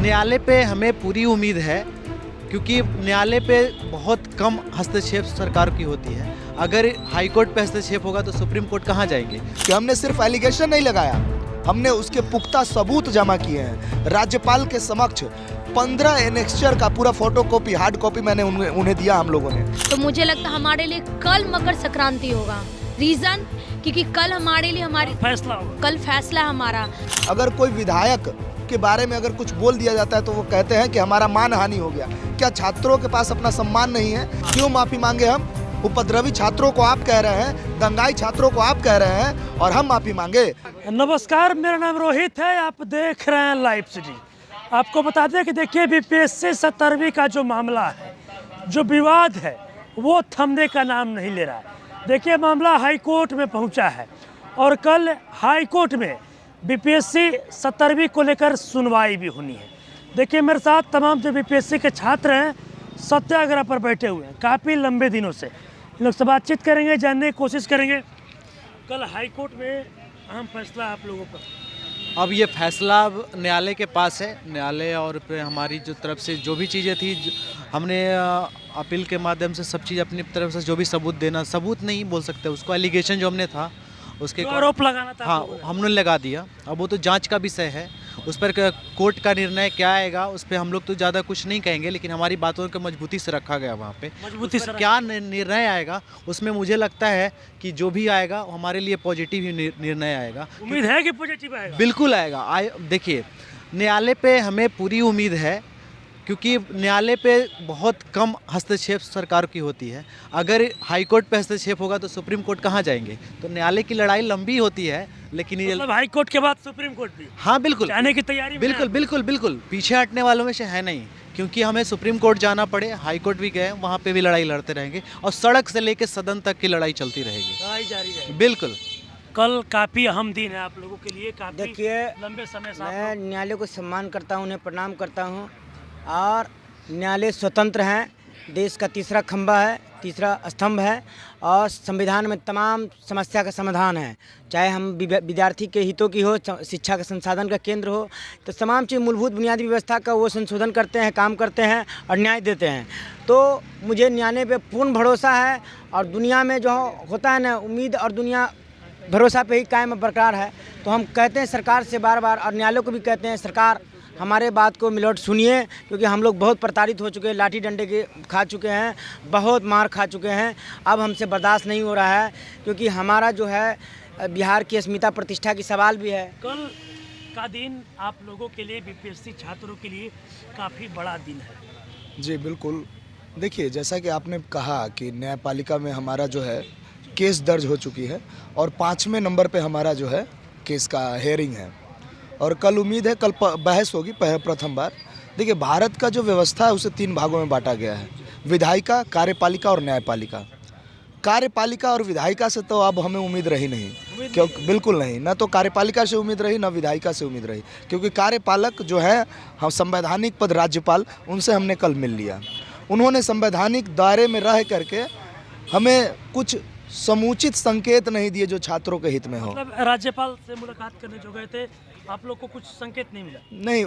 न्यायालय पे हमें पूरी उम्मीद है, क्योंकि न्यायालय पे बहुत कम हस्तक्षेप सरकार की होती है। अगर हाई कोर्ट पे हस्तक्षेप होगा तो सुप्रीम कोर्ट कहाँ जाएंगे। कि हमने सिर्फ एलिगेशन नहीं लगाया, हमने उसके पुख्ता सबूत जमा किए हैं। राज्यपाल के समक्ष 15 एनेक्स्चर का पूरा फोटोकॉपी, हार्ड कॉपी मैंने उन्हें दिया हम लोगों ने। तो मुझे लगता है हमारे लिए कल मकर संक्रांति होगा। रीजन क्योंकि कल हमारे लिए हमारी फैसला होगा। कल फैसला है हमारा। अगर कोई विधायक के बारे में अगर कुछ बोल दिया जाता है तो वो कहते हैं कि हमारा मानहानि हो गया। क्या छात्रों के पास अपना सम्मान नहीं है? क्यों माफी मांगे हम? उपद्रवी छात्रों को आप कह रहे हैं, दंगाई छात्रों को आप कह रहे हैं और हम माफी मांगे? नमस्कार, मेरा नाम रोहित है, आप देख रहे हैं लाइव सिटी। आपको बता दें कि देखिए बीपीएससी 17वीं का जो मामला है, जो विवाद है, वो थमने का नाम नहीं ले रहा है। देखिए मामला हाई कोर्ट में पहुंचा है और कल हाई कोर्ट में बीपीएससी 17वीं को लेकर सुनवाई भी होनी है। देखिए मेरे साथ तमाम जो बीपीएससी के छात्र हैं सत्याग्रह पर बैठे हुए हैं काफ़ी लंबे दिनों से। इन लोग से बातचीत करेंगे, जानने की कोशिश करेंगे कल हाई कोर्ट में अहम फैसला आप लोगों पर। अब ये फैसला अब न्यायालय के पास है। न्यायालय और फिर हमारी जो तरफ से जो भी चीज़ें थी, हमने अपील के माध्यम से सब चीज़ अपनी तरफ से जो भी सबूत देना, सबूत नहीं बोल सकते उसको, एलिगेशन जो हमने था उसके आरोप लगाना था, हाँ हमने लगा दिया। अब वो तो जांच का विषय है, उस पर कोर्ट का निर्णय क्या आएगा उस पर हम लोग तो ज़्यादा कुछ नहीं कहेंगे, लेकिन हमारी बातों को मजबूती से रखा गया वहाँ पे। मजबूती से क्या निर्णय आएगा उसमें मुझे लगता है कि जो भी आएगा हमारे लिए पॉजिटिव ही निर्णय आएगा। उम्मीद है कि पॉजिटिव आएगा। बिल्कुल आएगा। देखिए न्यायालय पे हमें पूरी उम्मीद है, क्योंकि न्यायालय पे बहुत कम हस्तक्षेप सरकार की होती है। अगर हाई कोर्ट पे हस्तक्षेप होगा तो सुप्रीम कोर्ट कहाँ जाएंगे। तो न्यायालय की लड़ाई लंबी होती है, लेकिन ये मतलब हाई कोर्ट के बाद सुप्रीम कोर्ट भी हाँ बिल्कुल जाने की तैयारी में बिल्कुल है। बिल्कुल बिल्कुल पीछे हटने वालों में से है नहीं, क्योंकि हमें सुप्रीम कोर्ट जाना पड़े, हाई कोर्ट भी गए, वहाँ पे भी लड़ाई लड़ते रहेंगे और सड़क से लेकर सदन तक की लड़ाई चलती रहेगी। लड़ाई जारी रहेगी। बिल्कुल। कल काफ़ी अहम दिन है आप लोगों के लिए, काफ़ी देखिए, लंबे समय से मैं आप लोग- न्यायालय को सम्मान करता हूँ, उन्हें प्रणाम करता हूँ। और न्यायालय स्वतंत्र हैं, देश का तीसरा खंभा है, तीसरा स्तंभ है और संविधान में तमाम समस्या का समाधान है। चाहे हम विद्यार्थी के हितों की हो, शिक्षा के संसाधन का केंद्र हो, तो तमाम चीज़ मूलभूत बुनियादी व्यवस्था का वो संशोधन करते हैं, काम करते हैं और न्याय देते हैं। तो मुझे न्यायालय पे पूर्ण भरोसा है और दुनिया में जो होता है ना, उम्मीद और दुनिया भरोसा पे ही कायम बरकरार है। तो हम कहते हैं सरकार से बार बार, और न्यायालय को भी कहते हैं, सरकार हमारे बात को मिलोट सुनिए, क्योंकि हम लोग बहुत प्रताड़ित हो चुके हैं, लाठी डंडे के खा चुके हैं, बहुत मार खा चुके हैं। अब हमसे बर्दाश्त नहीं हो रहा है, क्योंकि हमारा जो है बिहार की अस्मिता प्रतिष्ठा की सवाल भी है। कल का दिन आप लोगों के लिए, बीपीएससी छात्रों के लिए काफ़ी बड़ा दिन है। जी बिल्कुल। देखिए, जैसा कि आपने कहा कि न्यायपालिका में हमारा जो है केस दर्ज हो चुकी है और 5वें नंबर पे हमारा जो है केस का हेयरिंग है और कल उम्मीद है कल बहस होगी प्रथम बार। देखिए, भारत का जो व्यवस्था है उसे 3 भागों में बांटा गया है, विधायिका, कार्यपालिका और न्यायपालिका। कार्यपालिका और विधायिका से तो अब हमें उम्मीद रही नहीं, क्योंकि बिल्कुल नहीं, ना तो कार्यपालिका से उम्मीद रही, ना विधायिका से उम्मीद रही, क्योंकि कार्यपालक जो है, हम संवैधानिक पद राज्यपाल, उनसे हमने कल मिल लिया। उन्होंने संवैधानिक दायरे में रह करके हमें कुछ समुचित संकेत नहीं दिए जो छात्रों के हित में हो। मतलब राज्यपाल से मुलाकात करने जो गए थे, आप लोग को कुछ संकेत नहीं मिला? नहीं,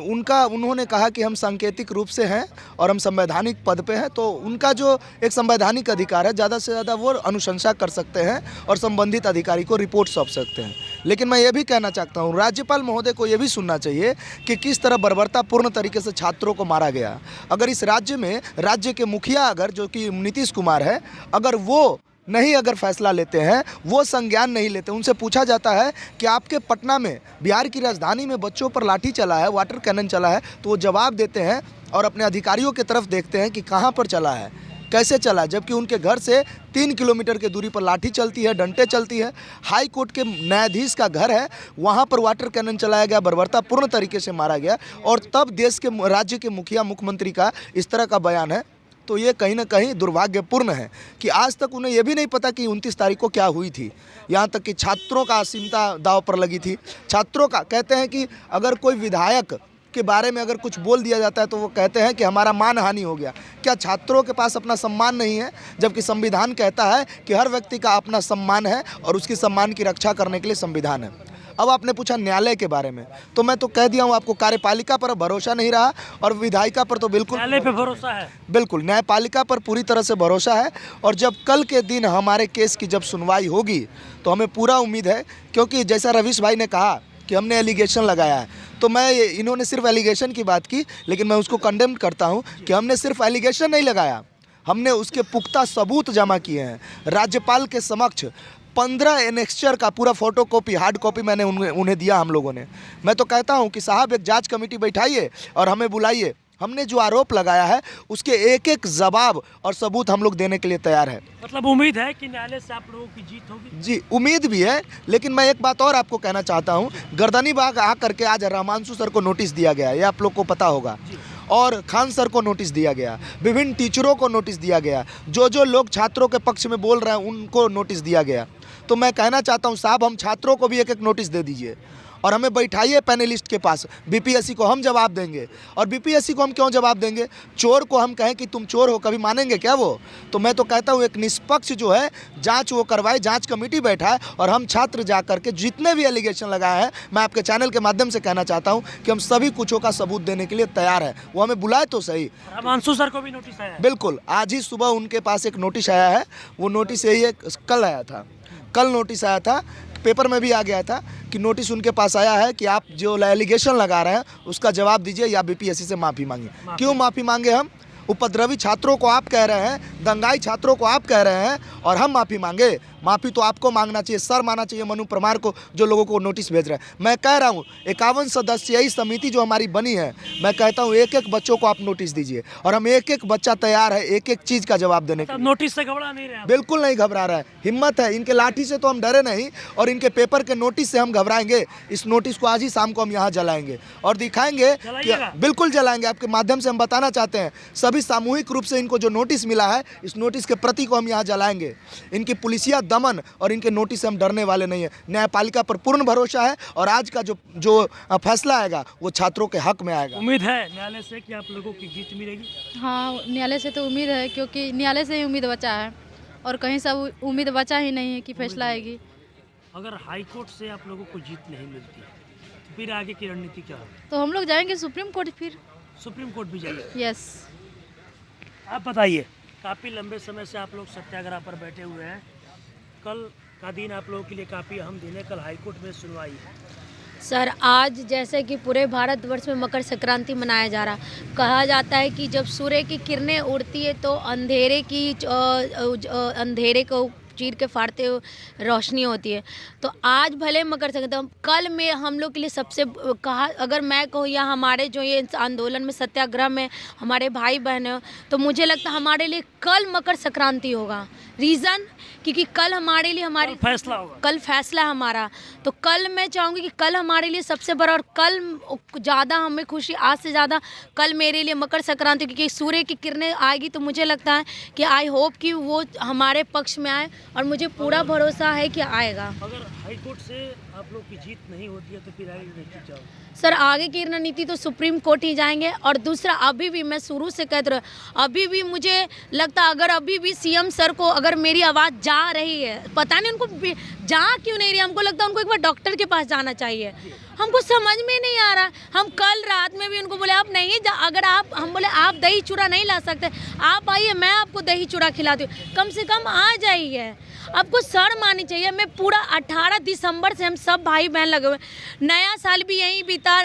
उन्होंने कहा कि हम सांकेतिक रूप से हैं और हम संवैधानिक पद पे हैं, तो उनका जो एक संवैधानिक अधिकार है, ज़्यादा से ज़्यादा वो अनुशंसा कर सकते हैं और संबंधित अधिकारी को रिपोर्ट सौंप सकते हैं। लेकिन मैं ये भी कहना चाहता हूँ, राज्यपाल महोदय को ये भी सुनना चाहिए कि किस तरह बर्बरतापूर्ण तरीके से छात्रों को मारा गया। अगर इस राज्य में राज्य के मुखिया, अगर जो कि नीतीश कुमार है, अगर वो नहीं अगर फैसला लेते हैं, वो संज्ञान नहीं लेते, उनसे पूछा जाता है कि आपके पटना में, बिहार की राजधानी में बच्चों पर लाठी चला है, वाटर कैनन चला है, तो वो जवाब देते हैं और अपने अधिकारियों की तरफ देखते हैं कि कहाँ पर चला है, कैसे चला, जबकि उनके घर से 3 किलोमीटर की दूरी पर लाठी चलती है, डंटे चलती है। हाई कोर्ट के न्यायाधीश का घर है, वहाँ पर वाटर कैनन चलाया गया, बर्बरतापूर्ण तरीके से मारा गया, और तब देश के राज्य के मुखिया, मुख्यमंत्री का इस तरह का बयान है। तो ये कहीं ना कहीं दुर्भाग्यपूर्ण है कि आज तक उन्हें यह भी नहीं पता कि 29 तारीख को क्या हुई थी। यहाँ तक कि छात्रों का असीमता दांव पर लगी थी। छात्रों का कहते हैं कि अगर कोई विधायक के बारे में अगर कुछ बोल दिया जाता है तो वो कहते हैं कि हमारा मानहानि हो गया। क्या छात्रों के पास अपना सम्मान नहीं है? जबकि संविधान कहता है कि हर व्यक्ति का अपना सम्मान है और उसकी सम्मान की रक्षा करने के लिए संविधान है। अब आपने पूछा न्यायालय के बारे में, तो मैं तो कह दिया हूँ आपको, कार्यपालिका पर भरोसा नहीं रहा और विधायिका पर तो बिल्कुल न्यायालय पे भरोसा है। बिल्कुल न्यायपालिका पर पूरी तरह से भरोसा है। और जब कल के दिन हमारे केस की जब सुनवाई होगी तो हमें पूरा उम्मीद है, क्योंकि जैसा रवीश भाई ने कहा कि हमने एलिगेशन लगाया है, तो मैं इन्होंने सिर्फ एलिगेशन की बात की, लेकिन मैं उसको कंडेम करता हूँ कि हमने सिर्फ एलिगेशन नहीं लगाया, हमने उसके पुख्ता सबूत जमा किए हैं। राज्यपाल के समक्ष 15 एनेक्स्चर का पूरा फोटो कॉपी, हार्ड कॉपी मैंने उन्हें दिया हम लोगों ने। मैं तो कहता हूं कि साहब एक जांच कमेटी बैठाइए और हमें बुलाइए, हमने जो आरोप लगाया है उसके एक एक जवाब और सबूत हम लोग देने के लिए तैयार है। मतलब उम्मीद है कि न्यायालय से आप लोगों की जीत होगी? जी उम्मीद भी है, लेकिन मैं एक बात और आपको कहना चाहता हूं, गर्दनी बाग आ करके आज रहमांशु सर को नोटिस दिया गया है, ये आप लोग को पता होगा, और खान सर को नोटिस दिया गया, विभिन्न टीचरों को नोटिस दिया गया, जो लोग छात्रों के पक्ष में बोल रहे हैं उनको नोटिस दिया गया। तो मैं कहना चाहता हूं साहब, हम छात्रों को भी एक एक नोटिस दे दीजिए और हमें बैठाइए पैनलिस्ट के पास। बीपीएससी को हम जवाब देंगे। और बीपीएससी को हम क्यों जवाब देंगे? चोर को हम कहें कि तुम चोर हो, कभी मानेंगे क्या वो? तो मैं तो कहता हूँ एक निष्पक्ष जो है जांच वो करवाए, जांच कमेटी बैठाए और हम छात्र जा करके जितने भी एलिगेशन लगाए हैं, मैं आपके चैनल के माध्यम से कहना चाहता हूँ कि हम सभी कुछों का सबूत देने के लिए तैयार है। वो हमें बुलाए तो सही। रहमांशु सर को भी नोटिस आया है? बिल्कुल, आज ही सुबह उनके पास एक नोटिस आया है। वो नोटिस यही है, कल आया था, कल नोटिस आया था, पेपर में भी आ गया था कि नोटिस उनके पास आया है कि आप जो एलिगेशन लगा रहे हैं उसका जवाब दीजिए या बीपीएससी से माफ़ी मांगिए। क्यों माफ़ी मांगे हम? उपद्रवी छात्रों को आप कह रहे हैं, दंगाई छात्रों को आप कह रहे हैं और हम माफ़ी मांगे? माफ़ी तो आपको मांगना चाहिए, सर मानना चाहिए मनु परमार को, जो लोगों को नोटिस भेज रहे हैं। मैं कह रहा हूँ 51 सदस्यीय समिति जो हमारी बनी है, मैं कहता हूँ एक एक बच्चों को आप नोटिस दीजिए और हम एक एक बच्चा तैयार है एक एक चीज़ का जवाब देने के लिए। नोटिस से घबरा नहीं रहे? बिल्कुल नहीं घबरा रहा है, हिम्मत है। इनके लाठी से तो हम डरे नहीं और इनके पेपर के नोटिस से हम घबराएंगे। इस नोटिस को आज ही शाम को हम यहाँ जलाएंगे और दिखाएंगे कि बिल्कुल जलाएंगे। आपके माध्यम से हम बताना चाहते हैं सभी सामूहिक रूप से इनको जो नोटिस मिला है, इस नोटिस के प्रति को हम यहाँ जलाएंगे। इनकी पुलिसिया दमन और इनके नोटिस से हम डरने वाले नहीं है। न्यायपालिका पर पूर्ण भरोसा है और आज का जो फैसला आएगा वो छात्रों के हक में आएगा। उम्मीद है न्यायालय से कि आप लोगों की जीत मिलेगी? हाँ, न्यायालय से तो उम्मीद है, क्योंकि न्यायालय से ही उम्मीद बचा है और कहीं से उम्मीद बचा ही नहीं है कि फैसला आएगी। अगर हाई कोर्ट से आप लोगों को जीत नहीं मिलती तो फिर आगे की रणनीति क्या होगी? तो हम लोग जाएंगे सुप्रीम कोर्ट। फिर सुप्रीम कोर्ट भी जाएंगे? यस। आप बताइए, काफ़ी लंबे समय से आप लोग सत्याग्रह पर बैठे हुए हैं। कल का दिन आप लोगों के लिए काफ़ी अहम दिन है, कल हाईकोर्ट में सुनवाई है। सर आज जैसे कि पूरे भारतवर्ष में मकर संक्रांति मनाया जा रहा, कहा जाता है कि जब सूर्य की किरणें उड़ती है तो अंधेरे को चीर के फाड़ते हुए रोशनी होती है। तो आज भले मकर संक्रांति, कल में हम लोग के लिए सबसे कहा, अगर मैं कहूँ या हमारे जो ये आंदोलन में सत्याग्रह में हमारे भाई बहन हैं, तो मुझे लगता है हमारे लिए कल मकर संक्रांति होगा। रीज़न क्योंकि कल हमारे लिए हमारी फैसला होगा, कल फैसला है हमारा। तो कल मैं चाहूँगी कि कल हमारे लिए सबसे बड़ा, और कल ज़्यादा हमें खुशी, आज से ज़्यादा कल मेरे लिए मकर संक्रांति, क्योंकि सूर्य की किरणें आएगी तो मुझे लगता है कि आई होप कि वो हमारे पक्ष में आए और मुझे पूरा भरोसा है कि आएगा। अगर हाईकोर्ट से आप लोग की जीत नहीं होती है तो फिर आगे रणनीति क्या होगी? सर आगे की रणनीति तो सुप्रीम कोर्ट ही जाएंगे। और दूसरा, अभी भी मैं शुरू से कहते रहा, अभी भी मुझे लगता अगर अभी भी सीएम सर को अगर मेरी आवाज़ जा रही है, पता नहीं उनको जा क्यों नहीं रही, हमको लगता है उनको एक बार डॉक्टर के पास जाना चाहिए। हमको समझ में नहीं आ रहा। हम कल रात में भी उनको बोले आप नहीं जा, अगर आप, हम बोले आप दही चूड़ा नहीं ला सकते, आप आइए मैं आपको दही चूड़ा खिलाती हूँ, कम से कम आ जाइए। आपको शर्म आनी चाहिए। मैं पूरा 18 दिसंबर से हम सब भाई बहन लगे हुए, नया साल भी यही बीता,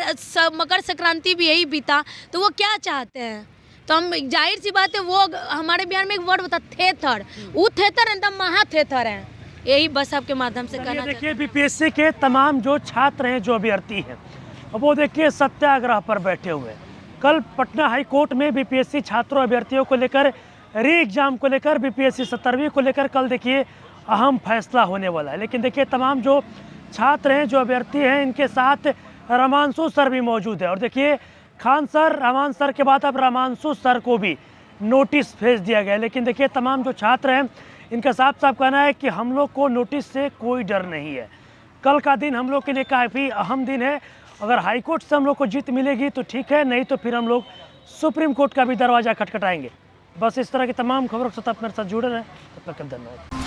मकर संक्रांति भी यही बीता, तो वो क्या चाहते हैं? तो हम, जाहिर सी बात है, वो हमारे बिहार में एक वर्ड होता थेथर, वो थेथर है, एकदम महा थेथर है। यही बस आपके माध्यम से कहना। देखिए बीपीएससी के तमाम जो छात्र हैं, जो अभ्यर्थी हैं, वो देखिए सत्याग्रह पर बैठे हुए हैं। कल पटना हाई कोर्ट में बीपीएससी छात्रों अभ्यर्थियों को लेकर, री एग्जाम को लेकर, बीपीएससी 17वीं को लेकर कल देखिए अहम फैसला होने वाला है। लेकिन देखिए तमाम जो छात्र हैं, जो अभ्यर्थी हैं, इनके साथ रहमांशु सर भी मौजूद है। और देखिए खान सर, रहमान सर के बाद अब रहमांशु सर को भी नोटिस भेज दिया गया। लेकिन देखिए तमाम जो छात्र हैं, इनका साफ साफ कहना है कि हम लोग को नोटिस से कोई डर नहीं है। कल का दिन हम लोग के लिए काफ़ी अहम दिन है। अगर हाईकोर्ट से हम लोग को जीत मिलेगी तो ठीक है, नहीं तो फिर हम लोग सुप्रीम कोर्ट का भी दरवाज़ा खटखटाएंगे। बस इस तरह की तमाम खबरों के साथ आप मेरे साथ जुड़े रहें। तब तक धन्यवाद।